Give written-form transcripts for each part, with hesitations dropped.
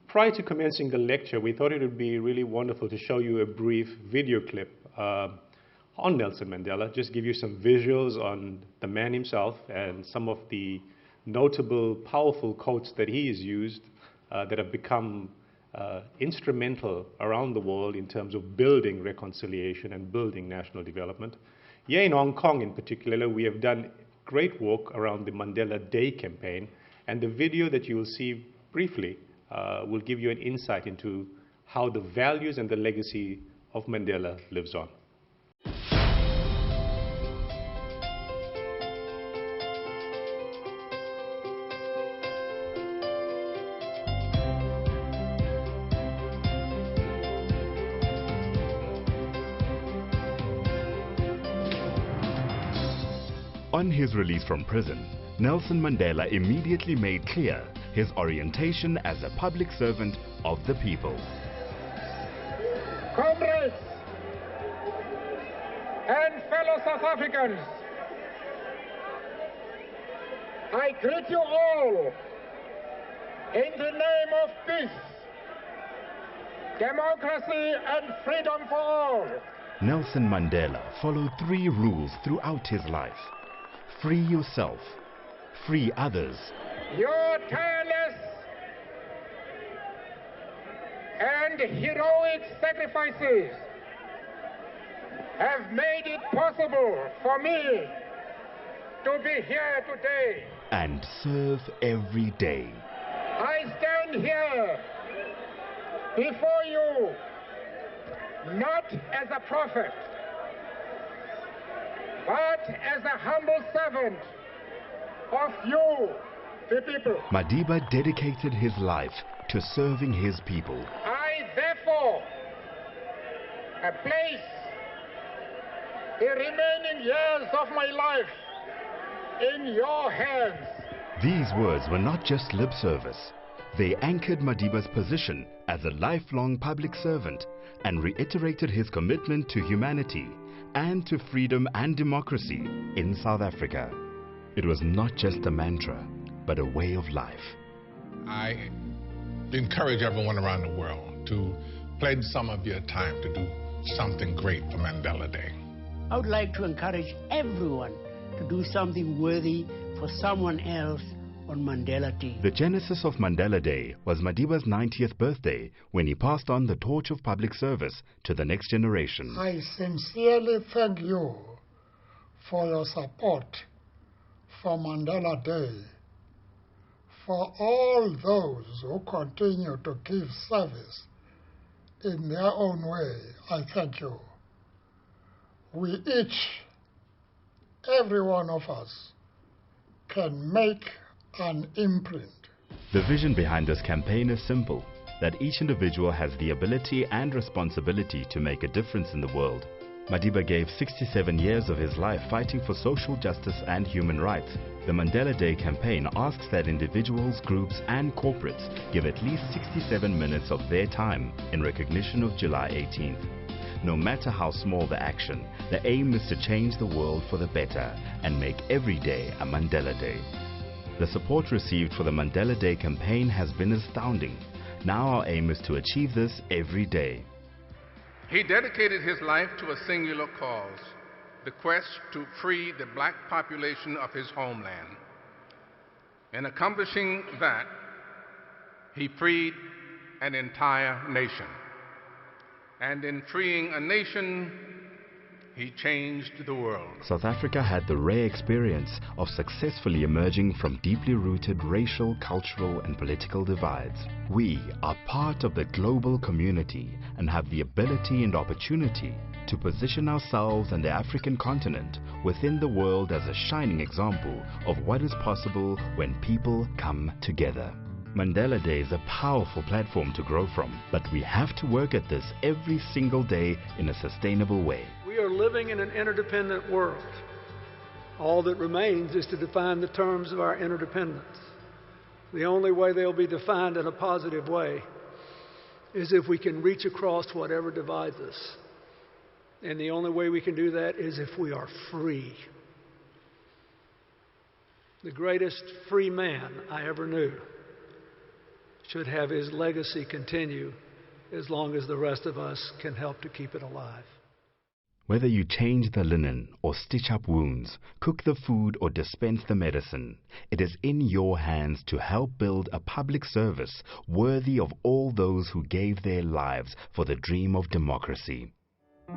prior to commencing the lecture, we thought it would be really wonderful to show you a brief video clip on Nelson Mandela, just give you some visuals on the man himself and some of the notable, powerful quotes that he has used that have become instrumental around the world in terms of building reconciliation and building national development. Here in Hong Kong in particular, we have done great work around the Mandela Day campaign, and the video that you will see briefly will give you an insight into how the values and the legacy of Mandela lives on. On his release from prison, Nelson Mandela immediately made clear his orientation as a public servant of the people. Comrades and fellow South Africans, I greet you all in the name of peace, democracy and freedom for all. Nelson Mandela followed 3 rules throughout his life. Free yourself, free others. Your tireless and heroic sacrifices have made it possible for me to be here today. And serve every day. I stand here before you not as a prophet, but as a humble servant of you, the people. Madiba dedicated his life to serving his people. I therefore place the remaining years of my life in your hands. These words were not just lip service. They anchored Madiba's position as a lifelong public servant and reiterated his commitment to humanity and to freedom and democracy in South Africa. It was not just a mantra, but a way of life. I encourage everyone around the world to pledge some of your time to do something great for Mandela Day. I would like to encourage everyone to do something worthy for someone else on Mandela Day. The genesis of Mandela Day was Madiba's 90th birthday when he passed on the torch of public service to the next generation. I sincerely thank you for your support for Mandela Day. For all those who continue to give service in their own way, I thank you. We each, every one of us, can make an imprint. The vision behind this campaign is simple, that each individual has the ability and responsibility to make a difference in the world. Madiba gave 67 years of his life fighting for social justice and human rights. The Mandela Day campaign asks that individuals, groups and corporates give at least 67 minutes of their time in recognition of July 18th. No matter how small the action, the aim is to change the world for the better and make every day a Mandela Day. The support received for the Mandela Day campaign has been astounding. Now our aim is to achieve this every day. He dedicated his life to a singular cause, the quest to free the black population of his homeland. In accomplishing that, he freed an entire nation. And in freeing a nation, he changed the world. South Africa had the rare experience of successfully emerging from deeply rooted racial, cultural and political divides. We are part of the global community and have the ability and opportunity to position ourselves and the African continent within the world as a shining example of what is possible when people come together. Mandela Day is a powerful platform to grow from, but we have to work at this every single day in a sustainable way. We are living in an interdependent world. All that remains is to define the terms of our interdependence. The only way they'll be defined in a positive way is if we can reach across whatever divides us. And the only way we can do that is if we are free. The greatest free man I ever knew should have his legacy continue as long as the rest of us can help to keep it alive. Whether you change the linen or stitch up wounds, cook the food or dispense the medicine, it is in your hands to help build a public service worthy of all those who gave their lives for the dream of democracy.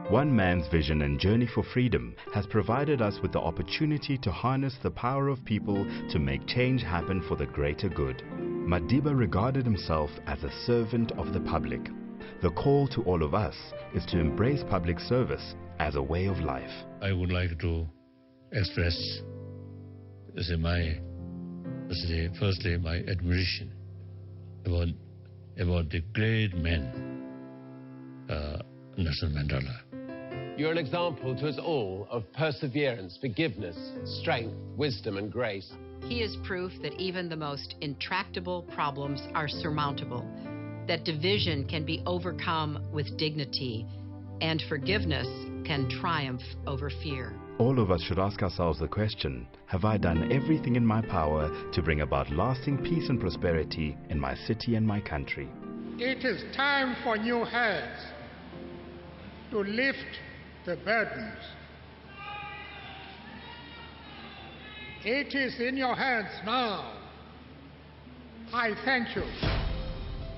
One man's vision and journey for freedom has provided us with the opportunity to harness the power of people to make change happen for the greater good. Madiba regarded himself as a servant of the public. The call to all of us is to embrace public service as a way of life. I would like to express firstly my admiration about the great man, Nelson Mandela. You're an example to us all of perseverance, forgiveness, strength, wisdom and grace. He is proof that even the most intractable problems are surmountable, that division can be overcome with dignity, and forgiveness can triumph over fear. All of us should ask ourselves the question, have I done everything in my power to bring about lasting peace and prosperity in my city and my country? It is time for new heads to lift the burdens. It is in your hands now. I thank you.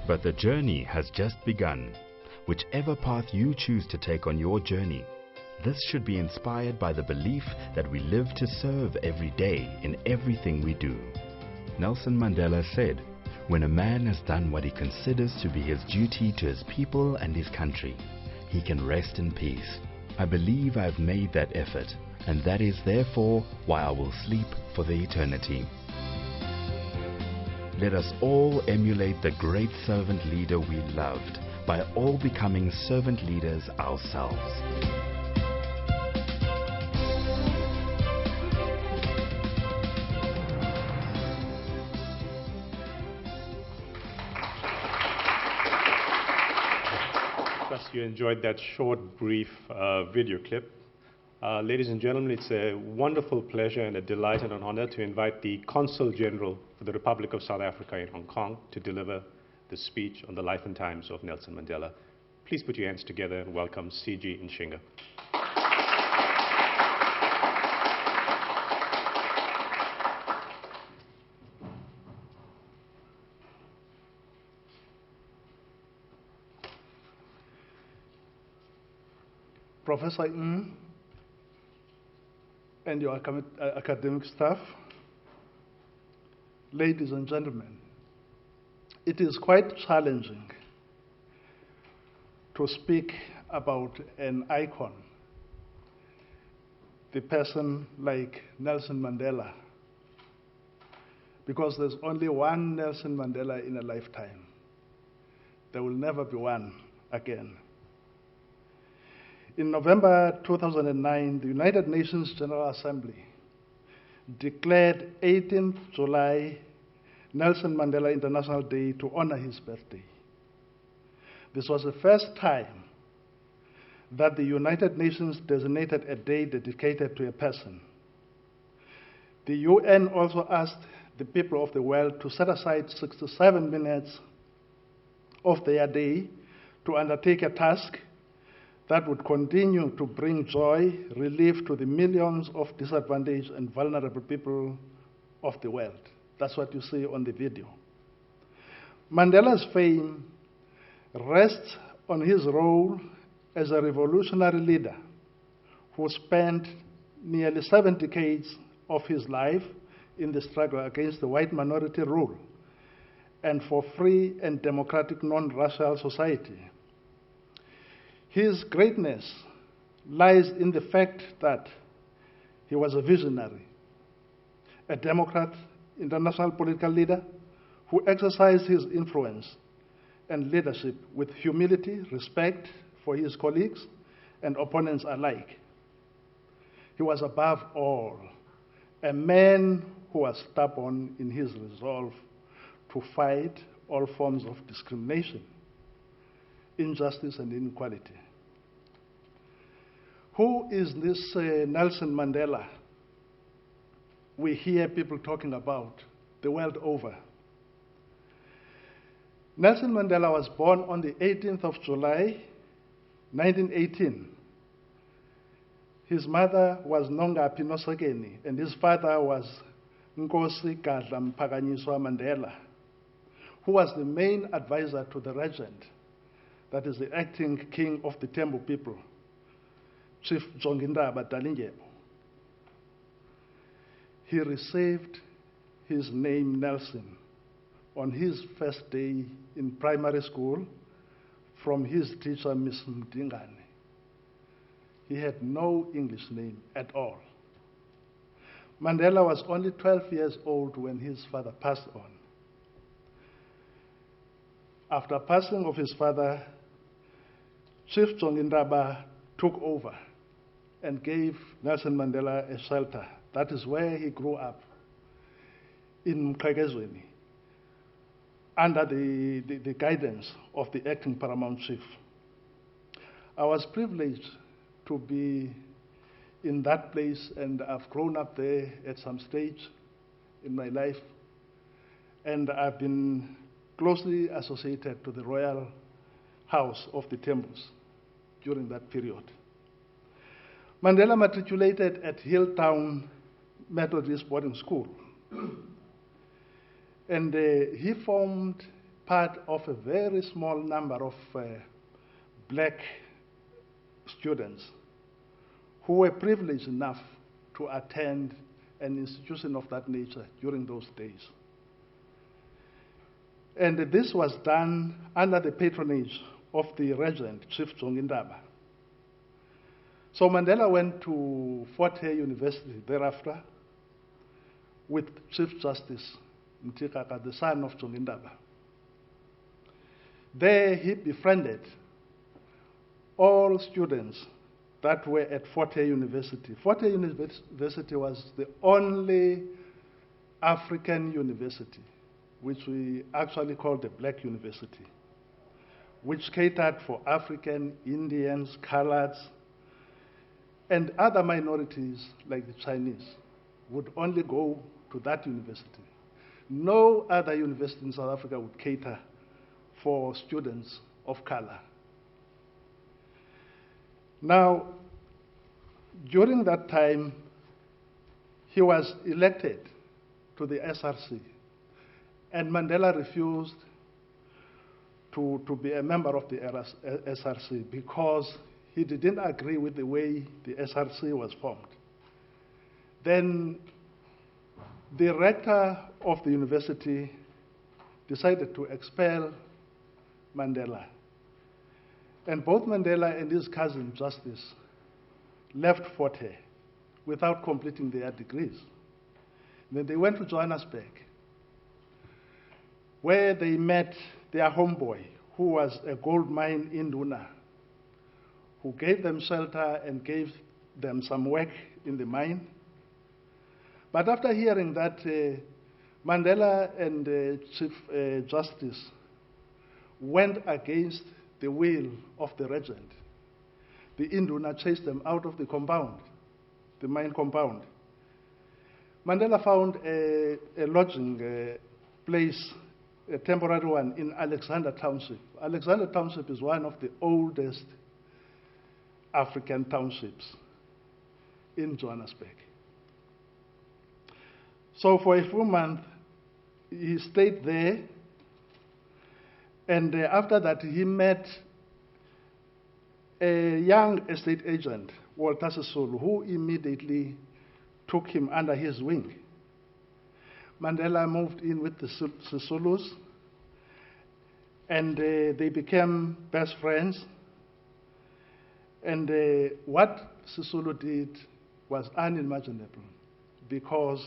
But the journey has just begun. Whichever path you choose to take on your journey, this should be inspired by the belief that we live to serve every day in everything we do. Nelson Mandela said, "When a man has done what he considers to be his duty to his people and his country, he can rest in peace. I believe I have made that effort, and that is therefore why I will sleep for the eternity." Let us all emulate the great servant leader we loved by all becoming servant leaders ourselves. Trust you enjoyed that short, brief video clip. Ladies and gentlemen, it's a wonderful pleasure and a delight and an honor to invite the Consul General for the Republic of South Africa in Hong Kong to deliver the speech on the life and times of Nelson Mandela. Please put your hands together and welcome C.G. Nshinga. Professor Ng and your academic staff, ladies and gentlemen, it is quite challenging to speak about an icon, the person like Nelson Mandela, because there's only one Nelson Mandela in a lifetime. There will never be one again. In November 2009, the United Nations General Assembly declared 18th July Nelson Mandela International Day to honor his birthday. This was the first time that the United Nations designated a day dedicated to a person. The UN also asked the people of the world to set aside 67 minutes of their day to undertake a task that would continue to bring joy, relief to the millions of disadvantaged and vulnerable people of the world. That's what you see on the video. Mandela's fame rests on his role as a revolutionary leader who spent nearly 7 decades of his life in the struggle against the white minority rule and for free and democratic non-racial society. His greatness lies in the fact that he was a visionary, a democrat, international political leader who exercised his influence and leadership with humility, respect for his colleagues and opponents alike. He was above all a man who was stubborn in his resolve to fight all forms of discrimination, injustice, and inequality. Who is this Nelson Mandela we hear people talking about the world over? Nelson Mandela was born on the 18th of July, 1918. His mother was Nonga Pinosakeni, and his father was Nkosi Gadla Mpakanyiswa Mandela, who was the main advisor to the regent, that is the acting king of the Tembu people, Chief Jongindaba Dalindyebo. He received his name Nelson on his first day in primary school from his teacher, Miss Mdingane. He had no English name at all. Mandela was only 12 years old when his father passed on. After passing of his father, Chief Jongindaba took over and gave Nelson Mandela a shelter. That is where he grew up, in Mqhekezweni, under the guidance of the acting paramount chief. I was privileged to be in that place, and I've grown up there at some stage in my life, and I've been closely associated to the royal house of the Tembus during that period. Mandela matriculated at Hilltown Methodist Boarding School, and he formed part of a very small number of black students who were privileged enough to attend an institution of that nature during those days. And this was done under the patronage of the regent, Chief Jongindaba. So Mandela went to Fort Hare University thereafter with Chief Justice Mtikaka, the son of Jongindaba. There he befriended all students that were at Fort Hare University. Fort Hare University was the only African university, which we actually call the Black University, which catered for African, Indians, Coloureds, and other minorities like the Chinese would only go to that university. No other university in South Africa would cater for students of color. Now, during that time, he was elected to the SRC, and Mandela refused to be a member of the SRC because he didn't agree with the way the SRC was formed. Then the rector of the university decided to expel Mandela. And both Mandela and his cousin, Justice, left Fort Hare without completing their degrees. Then they went to Johannesburg, where they met their homeboy, who was a gold mine induna, who gave them shelter and gave them some work in the mine. But after hearing that Mandela and Chief Justice went against the will of the regent, the induna chased them out of the compound, the mine compound. Mandela found a lodging place, a temporary one, in Alexander Township. Alexander Township is one of the oldest African townships in Johannesburg. So for a few months, he stayed there, and after that he met a young estate agent, Walter Sisulu, who immediately took him under his wing. Mandela moved in with the Sisulus, and they became best friends. And what Sisulu did was unimaginable, because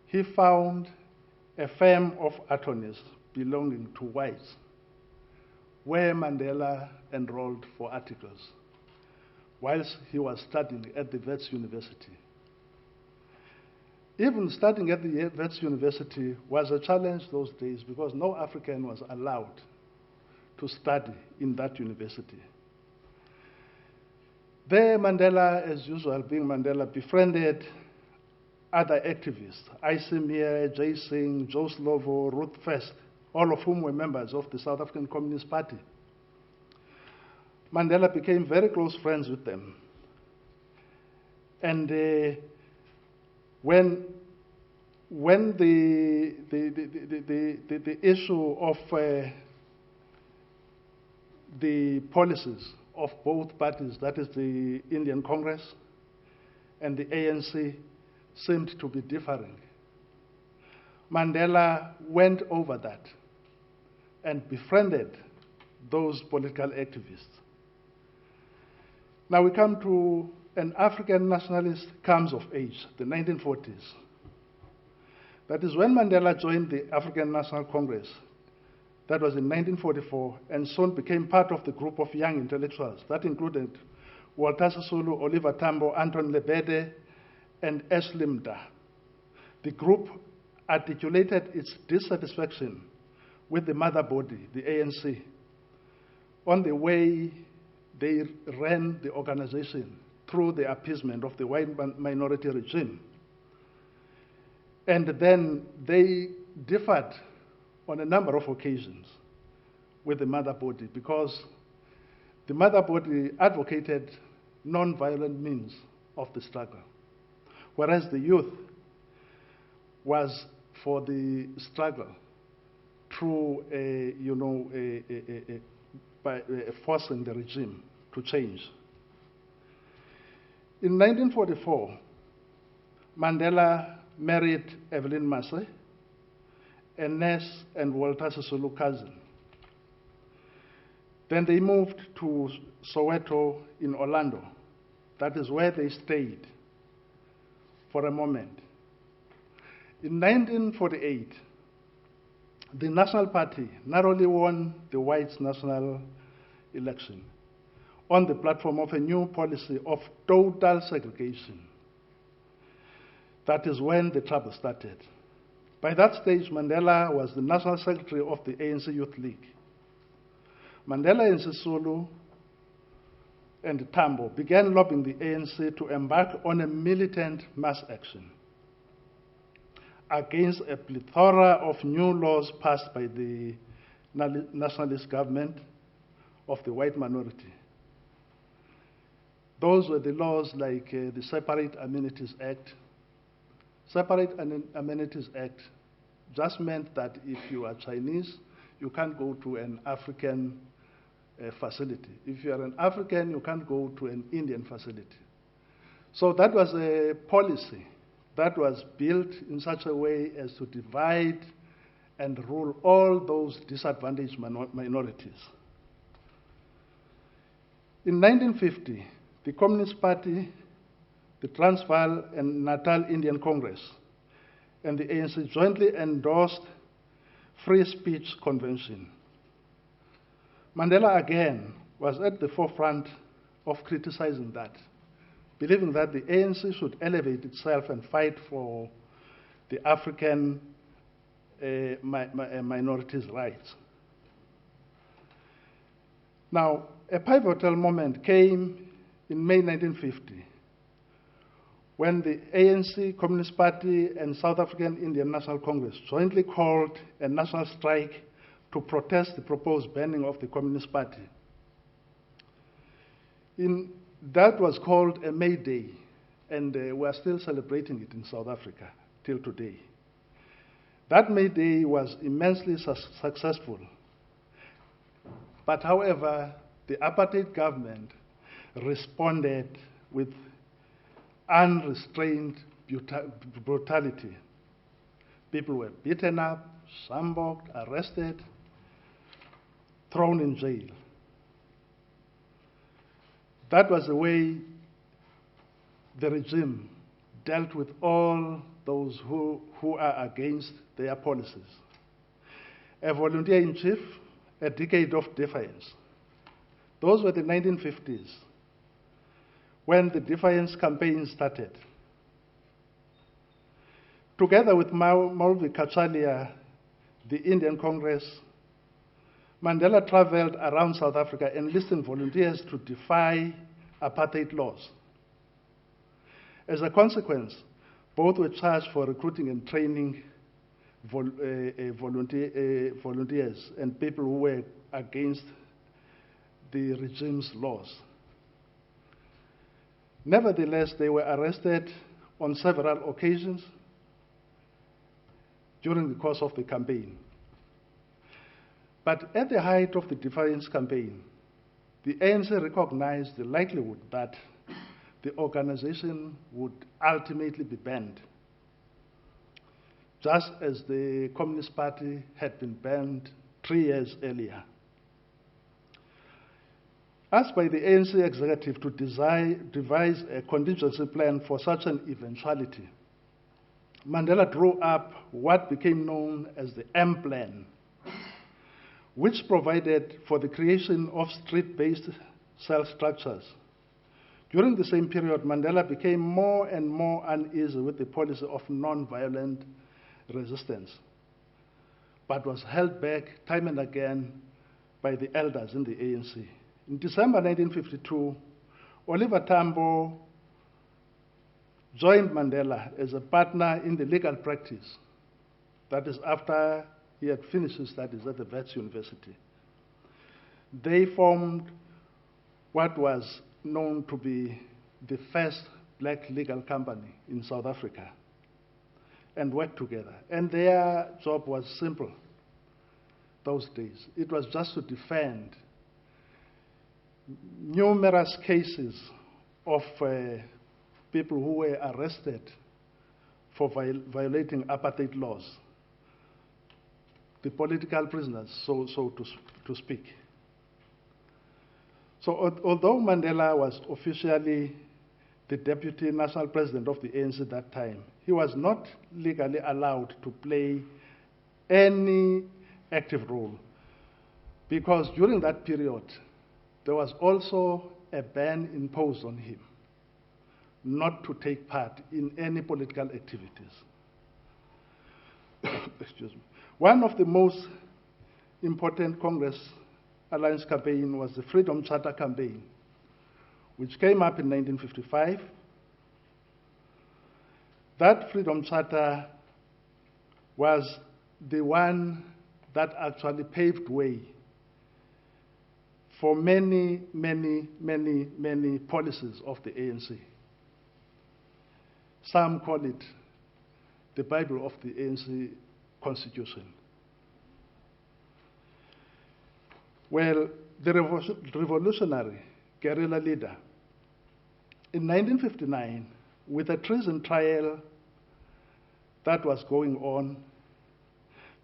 he found a firm of attorneys belonging to whites, where Mandela enrolled for articles whilst he was studying at the Wits University. Even studying at the Wits University was a challenge those days, because no African was allowed to study in that university. There, Mandela, as usual, being Mandela, befriended other activists, Isimir, Jay Singh, Joe Slovo, Ruth First, all of whom were members of the South African Communist Party. Mandela became very close friends with them. And when the issue of the policies of both parties, that is the Indian Congress and the ANC, seemed to be differing, Mandela went over that and befriended those political activists. Now we come to an African nationalist comes of age, the 1940s. That is when Mandela joined the African National Congress. That was in 1944, and soon became part of the group of young intellectuals. That included Walter Sisulu, Oliver Tambo, Anton Lebede, and Ashley Mda. The group articulated its dissatisfaction with the mother body, the ANC, on the way they ran the organization through the appeasement of the white minority regime. And then they differed on a number of occasions with the mother body, because the mother body advocated non-violent means of the struggle, whereas the youth was for the struggle through by forcing the regime to change. In 1944, Mandela married Evelyn Massey, a nurse and Walter Sisulu cousin. Then they moved to Soweto in Orlando. That is where they stayed for a moment. In 1948, the National Party narrowly won the whites' national election on the platform of a new policy of total segregation. That is when the trouble started. By that stage, Mandela was the National Secretary of the ANC Youth League. Mandela and Sisulu and Tambo began lobbying the ANC to embark on a militant mass action against a plethora of new laws passed by the nationalist government of the white minority. Those were the laws like the Separate Amenities Act. Separate Amenities Act just meant that if you are Chinese, you can't go to an African facility. If you are an African, you can't go to an Indian facility. So that was a policy that was built in such a way as to divide and rule all those disadvantaged minorities. In 1950, the Communist Party, the Transvaal and Natal Indian Congress, and the ANC jointly endorsed Free Speech Convention. Mandela again was at the forefront of criticizing that, believing that the ANC should elevate itself and fight for the African minorities' rights. Now, a pivotal moment came in May 1950, when the ANC, Communist Party, and South African Indian National Congress jointly called a national strike to protest the proposed banning of the Communist Party. That was called a May Day, and we are still celebrating it in South Africa till today. That May Day was immensely successful. But however, the apartheid government responded with unrestrained brutality. People were beaten up, shambled, arrested, thrown in jail. That was the way the regime dealt with all those who are against their policies. A volunteer-in-chief, a decade of defiance. Those were the 1950s, when the defiance campaign started. Together with Maulvi Kachalia, the Indian Congress, Mandela traveled around South Africa enlisting volunteers to defy apartheid laws. As a consequence, both were charged for recruiting and training volunteers and people who were against the regime's laws. Nevertheless, they were arrested on several occasions during the course of the campaign. But at the height of the defiance campaign, the ANC recognized the likelihood that the organization would ultimately be banned, just as the Communist Party had been banned 3 years earlier. Asked by the ANC executive to devise a contingency plan for such an eventuality, Mandela drew up what became known as the M Plan, which provided for the creation of street-based cell structures. During the same period, Mandela became more and more uneasy with the policy of non-violent resistance, but was held back time and again by the elders in the ANC. In December 1952, Oliver Tambo joined Mandela as a partner in the legal practice. That is after he had finished his studies at the Wits University. They formed what was known to be the first black legal company in South Africa and worked together. And their job was simple those days. It was just to defend numerous cases of people who were arrested for violating apartheid laws, the political prisoners, so to speak. So although Mandela was officially the deputy national president of the ANC at that time, he was not legally allowed to play any active role, because during that period, there was also a ban imposed on him not to take part in any political activities. Excuse me. One of the most important Congress Alliance campaign was the Freedom Charter campaign, which came up in 1955. That Freedom Charter was the one that actually paved way for many policies of the ANC. Some call it the Bible of the ANC Constitution. Well, the revolutionary guerrilla leader, in 1959, with a treason trial that was going on,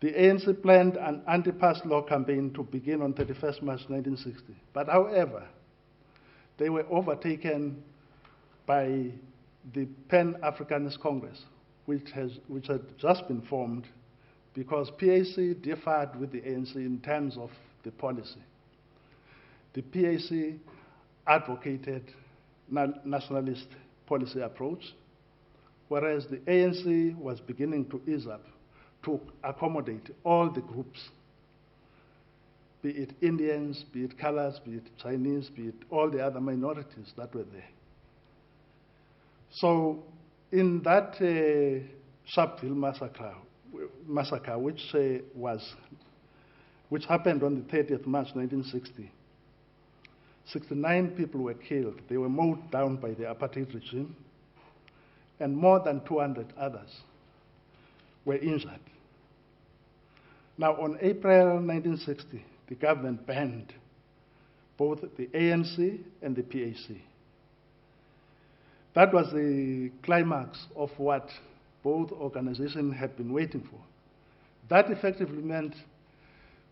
the ANC planned an anti-pass law campaign to begin on 31st March 1960. But however, they were overtaken by the Pan-Africanist Congress, which had just been formed, because PAC differed with the ANC in terms of the policy. The PAC advocated nationalist policy approach, whereas the ANC was beginning to ease up to accommodate all the groups, be it Indians, be it colors, be it Chinese, be it all the other minorities that were there. So in that Sharpeville massacre, which happened on the 30th March 1960, 69 people were killed. They were mowed down by the apartheid regime, and more than 200 others were injured. Now, on April 1960, the government banned both the ANC and the PAC. That was the climax of what both organizations had been waiting for. That effectively meant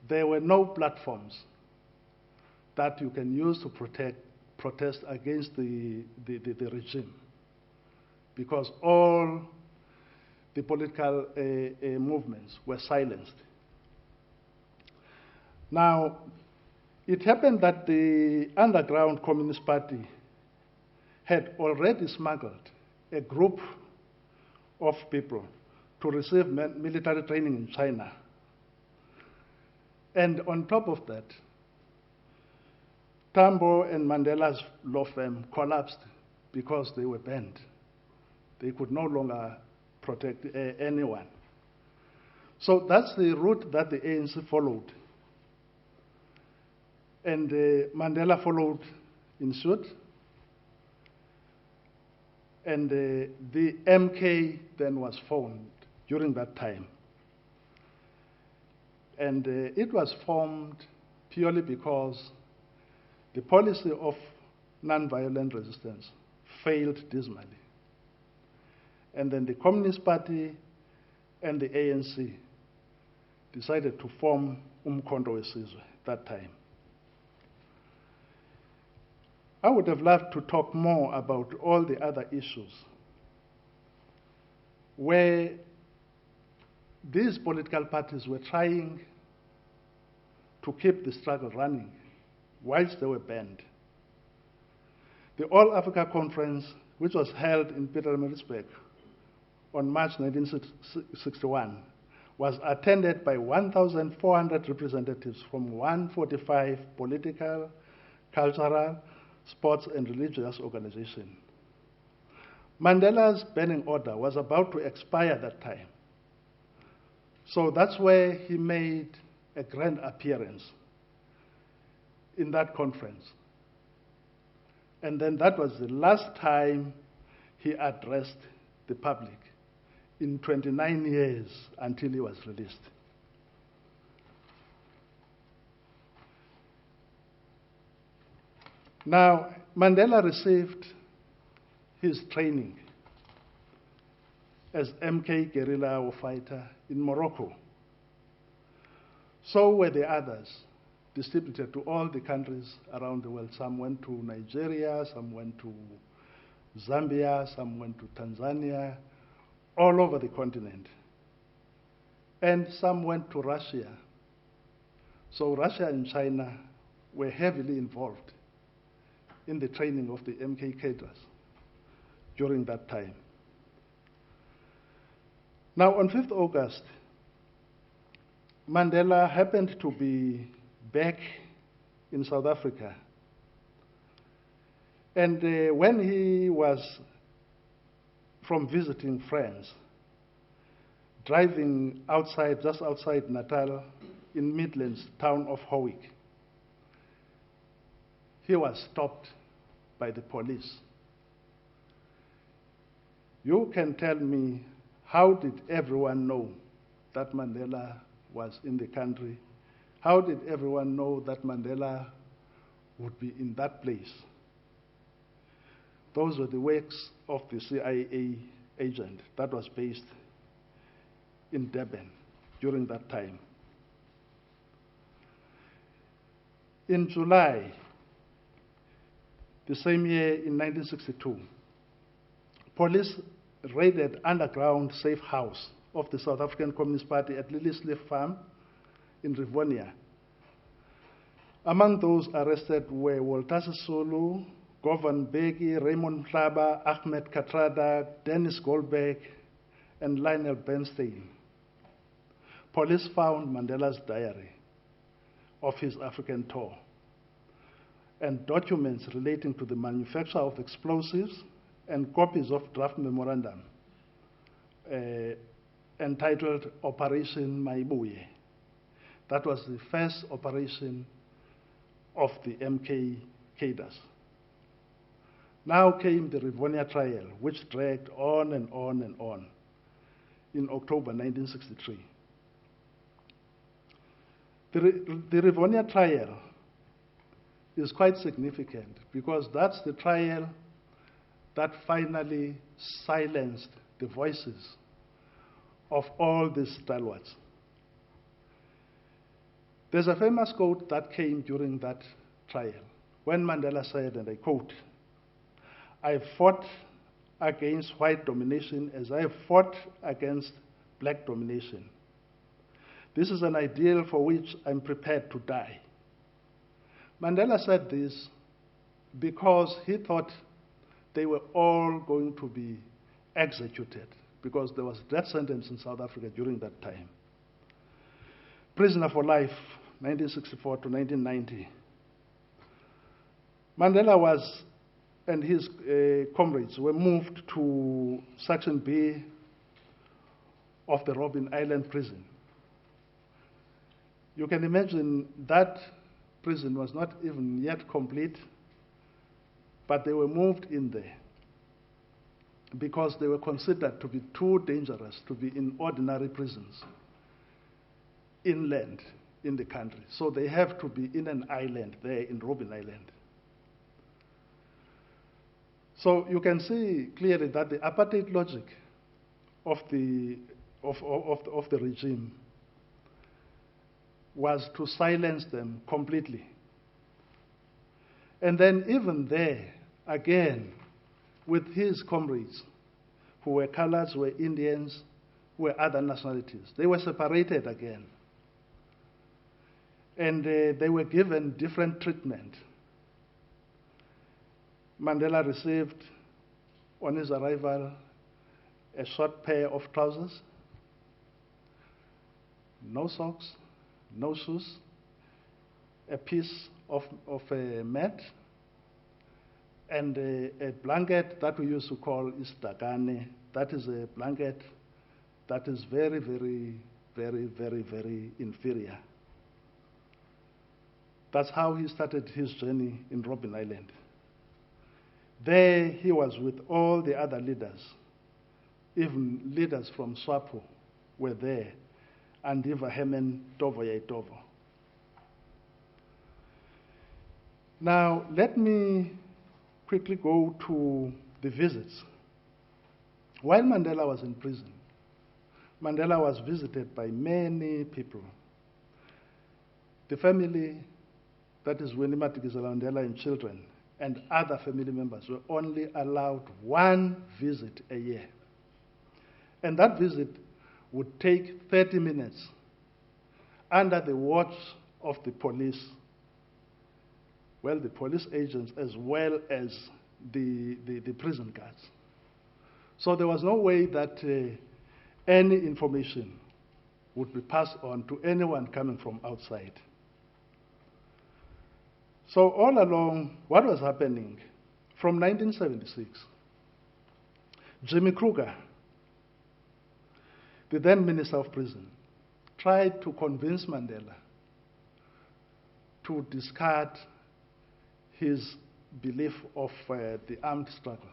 there were no platforms that you can use to protest against the regime, because all the political movements were silenced. Now, it happened that the underground Communist Party had already smuggled a group of people to receive military training in China. And on top of that, Tambo and Mandela's law firm collapsed because they were banned. They could no longer protect anyone. So that's the route that the ANC followed. And Mandela followed in suit. And the MK then was formed during that time. And it was formed purely because the policy of nonviolent resistance failed dismally. And then the Communist Party and the ANC decided to form Umkhonto weSizwe at that time. I would have loved to talk more about all the other issues where these political parties were trying to keep the struggle running whilst they were banned. The All Africa Conference, which was held in Pietermaritzburg on March 1961, was attended by 1,400 representatives from 145 political, cultural, sports, and religious organizations. Mandela's banning order was about to expire that time. So that's where he made a grand appearance in that conference. And then that was the last time he addressed the public in 29 years until he was released. Now, Mandela received his training as MK guerrilla war fighter in Morocco. So were the others, distributed to all the countries around the world. Some went to Nigeria, some went to Zambia, some went to Tanzania, all over the continent. And some went to Russia. So Russia and China were heavily involved in the training of the MK cadres during that time. Now, on 5th August, Mandela happened to be back in South Africa. And when he was from visiting friends, driving outside, just outside Natal, in Midlands, town of Howick, he was stopped by the police. You can tell me, how did everyone know that Mandela was in the country? How did everyone know that Mandela would be in that place? Those were the works of the CIA agent that was based in Durban during that time. In July, the same year in 1962, police raided underground safe house of the South African Communist Party at Liliesleaf Farm in Rivonia. Among those arrested were Walter Sisulu, Govan Begi, Raymond Mhlaba, Ahmed Katrada, Dennis Goldberg, and Lionel Bernstein. Police found Mandela's diary of his African tour and documents relating to the manufacture of explosives and copies of draft memorandum entitled Operation Maibuye. That was the first operation of the MK cadres. Now came the Rivonia trial, which dragged on and on and on in October 1963. The Rivonia trial is quite significant because that's the trial that finally silenced the voices of all these stalwarts. There's a famous quote that came during that trial when Mandela said, and I quote, "I fought against white domination as I fought against black domination. This is an ideal for which I'm prepared to die." Mandela said this because he thought they were all going to be executed because there was a death sentence in South Africa during that time. Prisoner for life, 1964 to 1990. Mandela and his comrades were moved to Section B of the Robben Island prison, You can imagine that prison was not even yet complete, but they were moved in there because they were considered to be too dangerous to be in ordinary prisons inland in the country. So they have to be in an island there in Robben Island. So you can see clearly that the apartheid logic of the regime was to silence them completely. And then even there, again, with his comrades, who were coloreds, were Indians, were other nationalities, they were separated again. And they were given different treatment. Mandela received, on his arrival, a short pair of trousers, no socks, no shoes, a piece of a mat, and a blanket that we used to call istakane. That is a blanket that is very, very, very, very, very inferior. That's how he started his journey in Robben Island. There he was with all the other leaders. Even leaders from SWAPO were there, and Diva Hemen Tovo Yaitovo. Now, let me quickly go to the visits. While Mandela was in prison, Mandela was visited by many people. The family, that is Winnie Madikizela Mandela and children, and other family members were only allowed one visit a year. And that visit would take 30 minutes under the watch of the police, well, the police agents as well as the prison guards. So there was no way that any information would be passed on to anyone coming from outside. So all along, what was happening from 1976, Jimmy Kruger, the then Minister of Prison, tried to convince Mandela to discard his belief of the armed struggle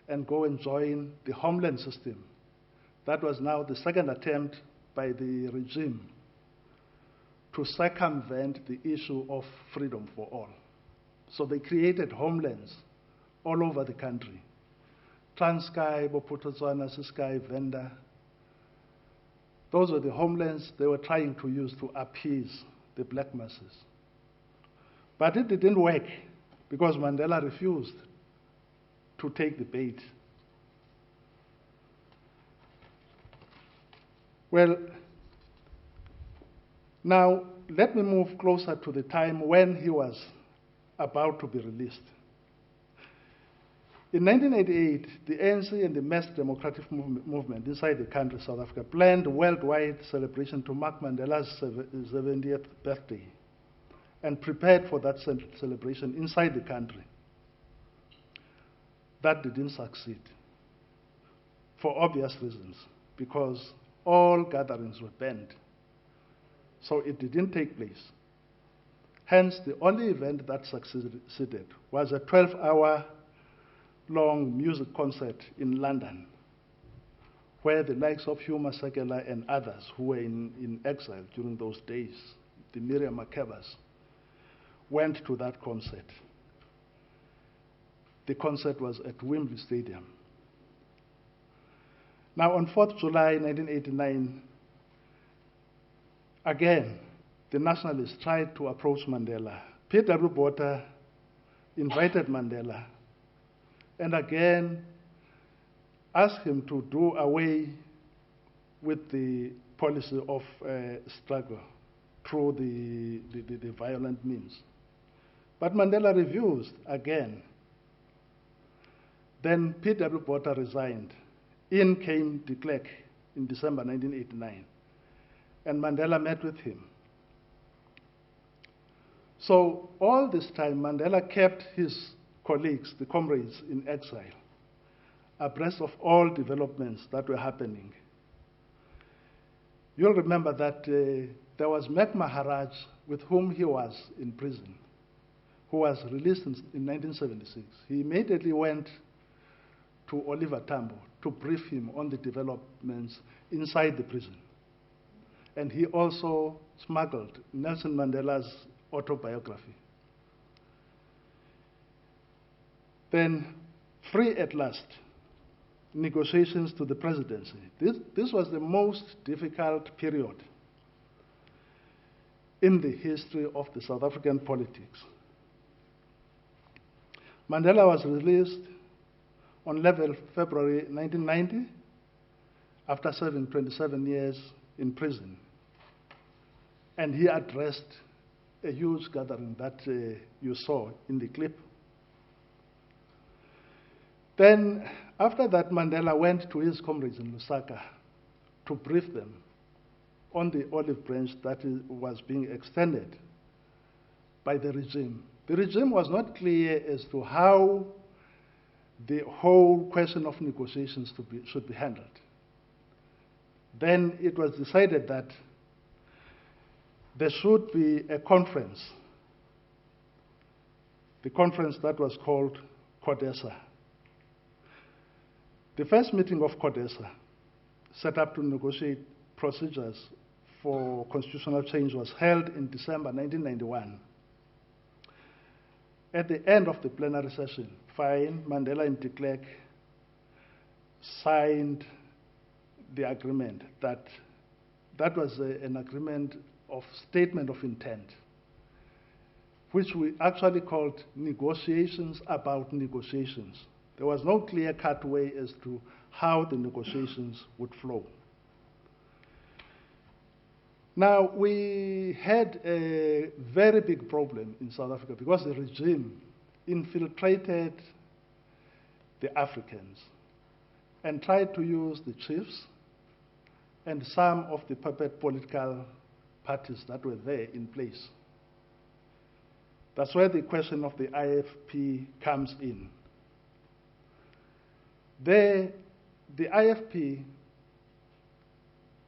and go and join the Homeland System. That was now the second attempt by the regime to circumvent the issue of freedom for all. So they created homelands all over the country. Transkei, Boputotswana, Siskai, Venda. Those were the homelands they were trying to use to appease the black masses. But it didn't work because Mandela refused to take the bait. Well, now let me move closer to the time when he was about to be released. In 1988, the ANC and the mass democratic movement inside the country, South Africa, planned a worldwide celebration to mark Mandela's 70th birthday and prepared for that celebration inside the country. That didn't succeed for obvious reasons, because all gatherings were banned. So it didn't take place. Hence, the only event that succeeded was a 12-hour-long music concert in London, where the likes of Hugh Masekela and others who were in exile during those days, the Miriam Makebas, went to that concert. The concert was at Wembley Stadium. Now, on 4th July 1989, again, the nationalists tried to approach Mandela. P.W. Botha invited Mandela and again asked him to do away with the policy of struggle through the violent means. But Mandela refused again. Then P.W. Botha resigned. In came de Klerk in December 1989, and Mandela met with him. So all this time, Mandela kept his colleagues, the comrades in exile, abreast of all developments that were happening. You'll remember that there was Mek Maharaj, with whom he was in prison, who was released in 1976. He immediately went to Oliver Tambo to brief him on the developments inside the prison. And he also smuggled Nelson Mandela's autobiography. Then, free at last, negotiations to the presidency. This was the most difficult period in the history of the South African politics. Mandela was released on 11 February 1990 after serving 27 years in prison. And he addressed a huge gathering that you saw in the clip. Then, after that, Mandela went to his comrades in Lusaka to brief them on the olive branch that was being extended by the regime. The regime was not clear as to how the whole question of negotiations should be handled. Then it was decided that there should be a conference, the conference that was called CODESA. The first meeting of CODESA, set up to negotiate procedures for constitutional change, was held in December 1991. At the end of the plenary session, Mandela and de Klerk signed the agreement. That was an agreement of statement of intent, which we actually called negotiations about negotiations. There was no clear-cut way as to how the negotiations would flow. Now, we had a very big problem in South Africa because the regime infiltrated the Africans and tried to use the chiefs and some of the puppet political parties that were there in place. That's where the question of the IFP comes in. The IFP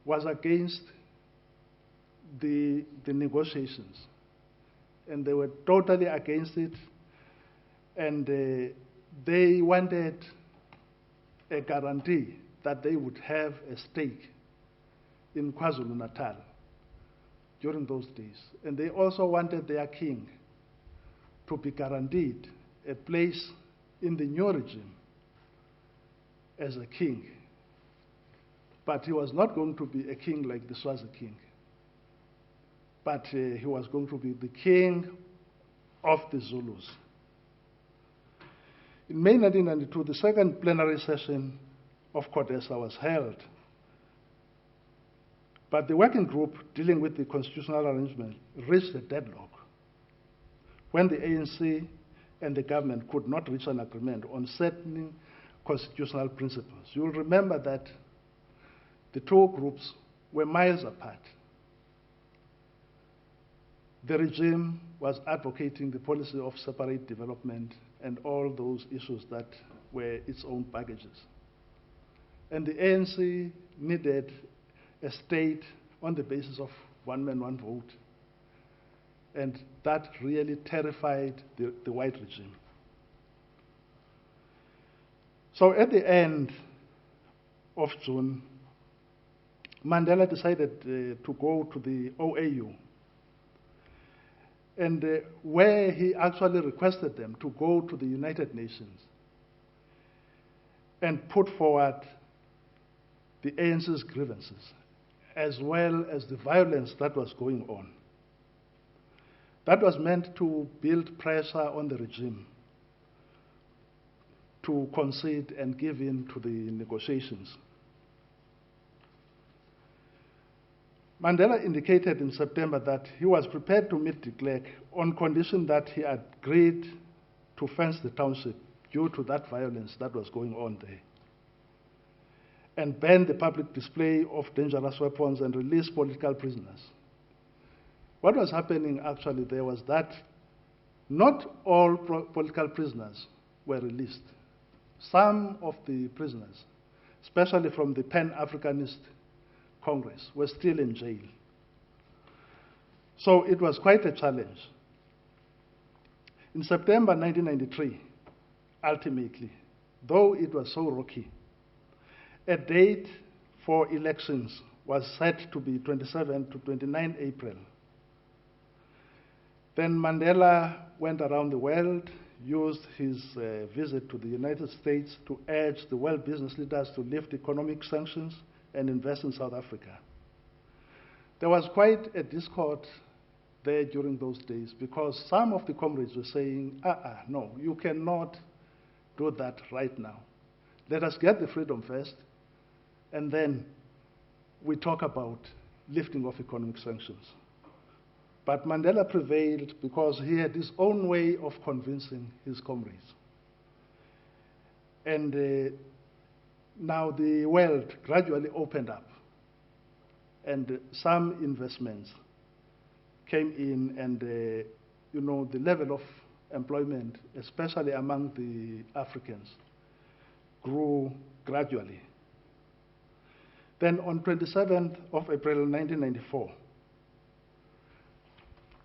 was against the negotiations, and they were totally against it, and they wanted a guarantee that they would have a stake in KwaZulu-Natal during those days. And they also wanted their king to be guaranteed a place in the new regime as a king. But he was not going to be a king like the Swazi king. But he was going to be the king of the Zulus. In May 1992, the second plenary session of CODESA was held. But the working group dealing with the constitutional arrangement reached a deadlock when the ANC and the government could not reach an agreement on certain constitutional principles. You'll remember that the two groups were miles apart. The regime was advocating the policy of separate development and all those issues that were its own baggages. And the ANC needed a state on the basis of one man, one vote. And that really terrified the white regime. So at the end of June, Mandela decided to go to the OAU, and where he actually requested them to go to the United Nations and put forward the ANC's grievances, as well as the violence that was going on. That was meant to build pressure on the regime to concede and give in to the negotiations. Mandela indicated in September that he was prepared to meet de Klerk on condition that he agreed to fence the township due to that violence that was going on there, and ban the public display of dangerous weapons and release political prisoners. What was happening actually there was that not all political prisoners were released. Some of the prisoners, especially from the Pan-Africanist Congress were still in jail. So it was quite a challenge. In September 1993, ultimately, though it was so rocky, a date for elections was set to be 27 to 29 April. Then Mandela went around the world, used his visit to the United States to urge the world business leaders to lift economic sanctions and invest in South Africa. There was quite a discord there during those days because some of the comrades were saying, no, you cannot do that right now. Let us get the freedom first, and then we talk about lifting of economic sanctions. But Mandela prevailed because he had his own way of convincing his comrades. And now the world gradually opened up, and some investments came in, and the level of employment, especially among the Africans, grew gradually. Then on 27th of April 1994,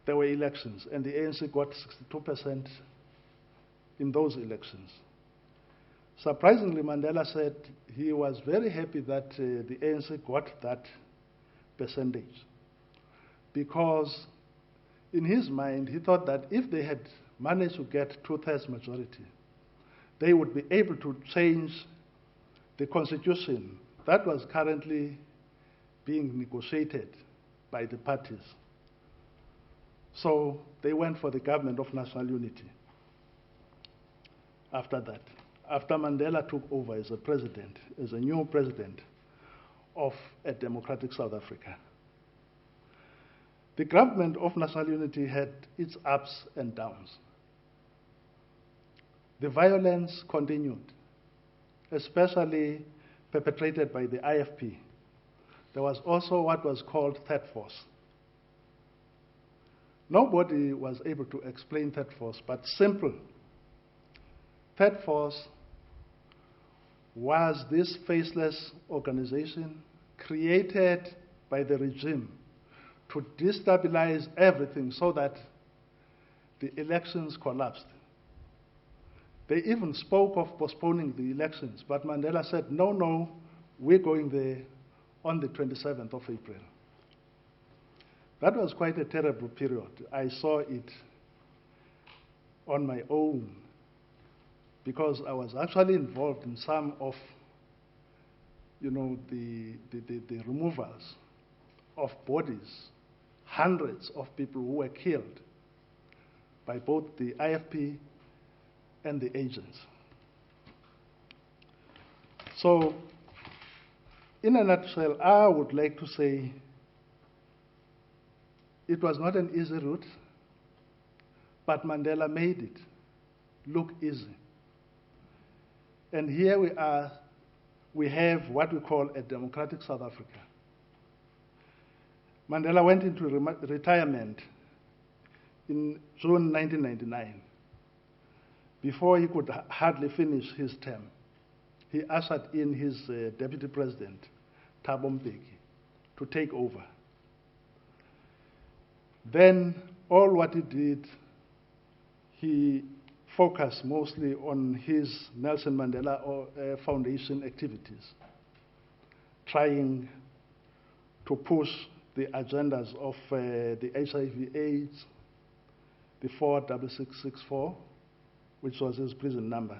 there were elections, and the ANC got 62% in those elections. Surprisingly, Mandela said he was very happy that the ANC got that percentage, because in his mind, he thought that if they had managed to get 2/3 majority, they would be able to change the constitution that was currently being negotiated by the parties. So they went for the government of national unity. After that, after Mandela took over as a president, as a new president of a democratic South Africa, the government of national unity had its ups and downs. The violence continued, especially perpetrated by the IFP. There was also what was called third force. Nobody was able to explain third force, but simple. Third force was this faceless organization created by the regime to destabilize everything so that the elections collapsed. They even spoke of postponing the elections, but Mandela said, no, we're going there on the 27th of April. That was quite a terrible period. I saw it on my own because I was actually involved in some of, the removals of bodies, hundreds of people who were killed by both the IFP and the agents. So, in a nutshell, I would like to say it was not an easy route, but Mandela made it look easy. And here we are, we have what we call a democratic South Africa. Mandela went into retirement in June 1999. Before he could hardly finish his term, he ushered in his deputy president, Thabo Mbeki, to take over. Then all what he did, he focused mostly on his Nelson Mandela Foundation activities, trying to push the agendas of the HIV/AIDS, the 46664, which was his prison number.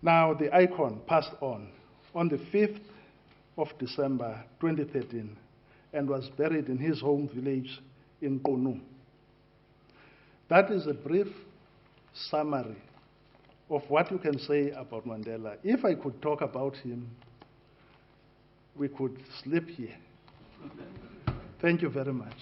Now the icon passed on the 5th of December 2013 and was buried in his home village in Qunu. That is a brief summary of what you can say about Mandela. If I could talk about him, we could sleep here. Thank you very much.